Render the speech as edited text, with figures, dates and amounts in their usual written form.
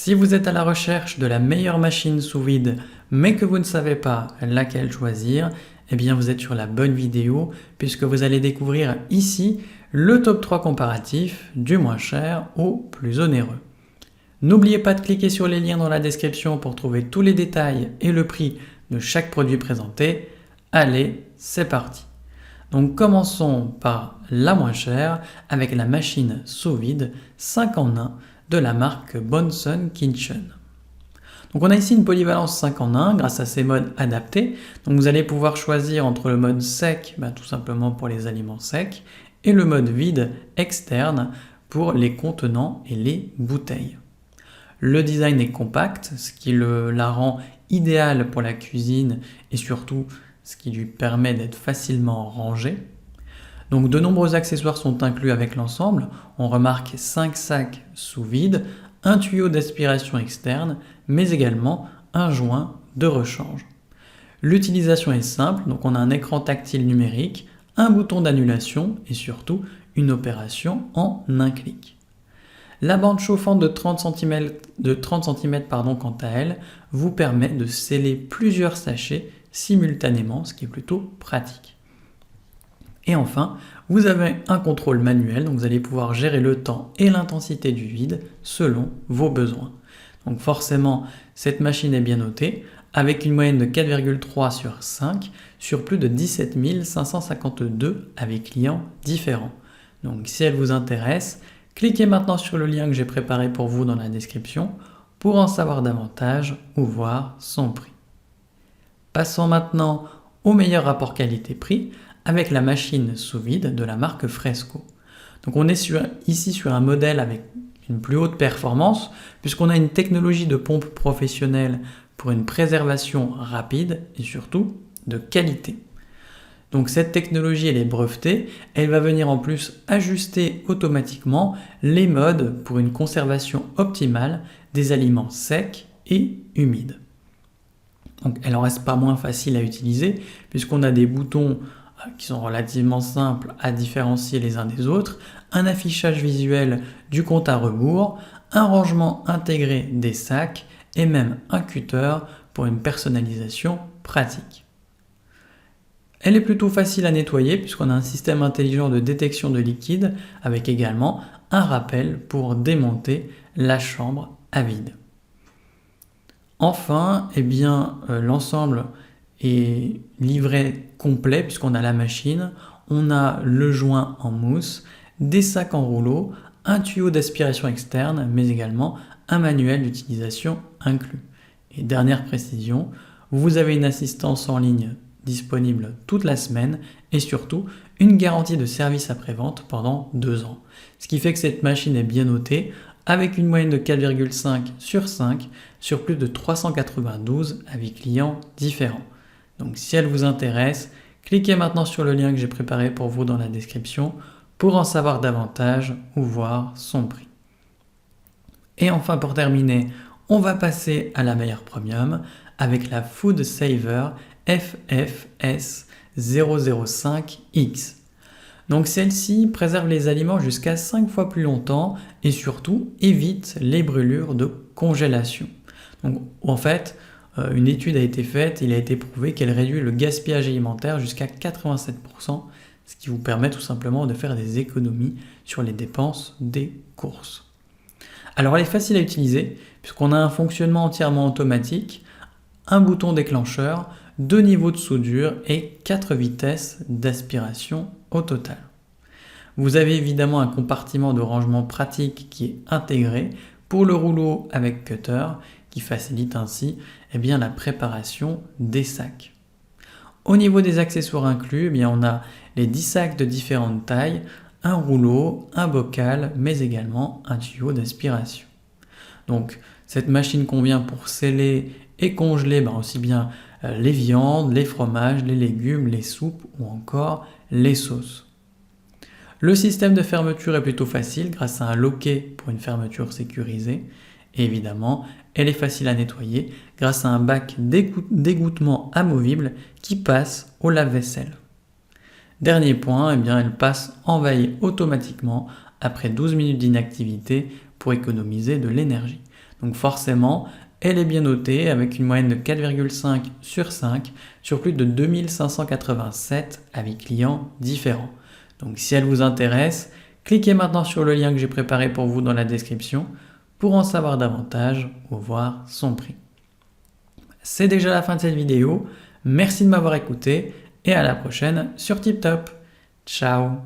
Si vous êtes à la recherche de la meilleure machine sous vide, mais que vous ne savez pas laquelle choisir, eh bien vous êtes sur la bonne vidéo puisque vous allez découvrir ici le top 3 comparatif du moins cher au plus onéreux. N'oubliez pas de cliquer sur les liens dans la description pour trouver tous les détails et le prix de chaque produit présenté. Allez, c'est parti. Donc commençons par la moins chère avec la machine sous vide 5 en 1 de la marque Bunsen Kitchen. Donc on a ici une polyvalence 5 en 1 grâce à ces modes adaptés. Donc vous allez pouvoir choisir entre le mode sec, tout simplement pour les aliments secs, et le mode vide externe pour les contenants et les bouteilles. Le design est compact, ce qui la rend idéale pour la cuisine et surtout ce qui lui permet d'être facilement rangée. Donc de nombreux accessoires sont inclus avec l'ensemble. On remarque 5 sacs sous vide, un tuyau d'aspiration externe, mais également un joint de rechange. L'utilisation est simple, donc on a un écran tactile numérique, un bouton d'annulation et surtout une opération en un clic. La bande chauffante de 30 cm, quant à elle, vous permet de sceller plusieurs sachets simultanément, ce qui est plutôt pratique. Et enfin, vous avez un contrôle manuel, donc vous allez pouvoir gérer le temps et l'intensité du vide selon vos besoins. Donc forcément, cette machine est bien notée, avec une moyenne de 4,3 sur 5 sur plus de 17 552 avis clients différents. Donc si elle vous intéresse, cliquez maintenant sur le lien que j'ai préparé pour vous dans la description pour en savoir davantage ou voir son prix. Passons maintenant au meilleur rapport qualité-prix avec la machine sous vide de la marque Fresco. Donc on est ici sur un modèle avec une plus haute performance puisqu'on a une technologie de pompe professionnelle pour une préservation rapide et surtout de qualité. Donc cette technologie elle est brevetée, elle va venir en plus ajuster automatiquement les modes pour une conservation optimale des aliments secs et humides. Donc elle n'en reste pas moins facile à utiliser puisqu'on a des boutons qui sont relativement simples à différencier les uns des autres, un affichage visuel du compte à rebours, un rangement intégré des sacs et même un cutter pour une personnalisation pratique. Elle est plutôt facile à nettoyer puisqu'on a un système intelligent de détection de liquide avec également un rappel pour démonter la chambre à vide. Enfin, l'ensemble est livré complet puisqu'on a la machine, on a le joint en mousse, des sacs en rouleau, un tuyau d'aspiration externe, mais également un manuel d'utilisation inclus. Et dernière précision, vous avez une assistance en ligne disponible toute la semaine et surtout une garantie de service après-vente pendant 2 ans. Ce qui fait que cette machine est bien notée avec une moyenne de 4,5 sur 5 sur plus de 392 avis clients différents. Donc si elle vous intéresse, cliquez maintenant sur le lien que j'ai préparé pour vous dans la description pour en savoir davantage ou voir son prix. Et enfin pour terminer, on va passer à la meilleure premium avec la Food Saver FFS 005X. Donc celle-ci préserve les aliments jusqu'à 5 fois plus longtemps et surtout évite les brûlures de congélation. Donc en fait, une étude a été faite, il a été prouvé qu'elle réduit le gaspillage alimentaire jusqu'à 87%, ce qui vous permet tout simplement de faire des économies sur les dépenses des courses. Alors elle est facile à utiliser puisqu'on a un fonctionnement entièrement automatique, un bouton déclencheur, 2 niveaux de soudure et 4 vitesses d'aspiration au total. Vous avez évidemment un compartiment de rangement pratique qui est intégré pour le rouleau avec cutter qui facilite ainsi la préparation des sacs. Au niveau des accessoires inclus, on a les 10 sacs de différentes tailles, un rouleau, un bocal, mais également un tuyau d'aspiration. Donc cette machine convient pour sceller et congeler aussi bien les viandes, les fromages, les légumes, les soupes ou encore les sauces. Le système de fermeture est plutôt facile grâce à un loquet pour une fermeture sécurisée. Et évidemment, elle est facile à nettoyer grâce à un bac d'égouttement amovible qui passe au lave-vaisselle. Dernier point, elle passe en veille automatiquement après 12 minutes d'inactivité pour économiser de l'énergie. Donc forcément, elle est bien notée avec une moyenne de 4,5 sur 5 sur plus de 2587 avis clients différents. Donc si elle vous intéresse, cliquez maintenant sur le lien que j'ai préparé pour vous dans la description pour en savoir davantage ou voir son prix. C'est déjà la fin de cette vidéo. Merci de m'avoir écouté et à la prochaine sur TipTop. Ciao!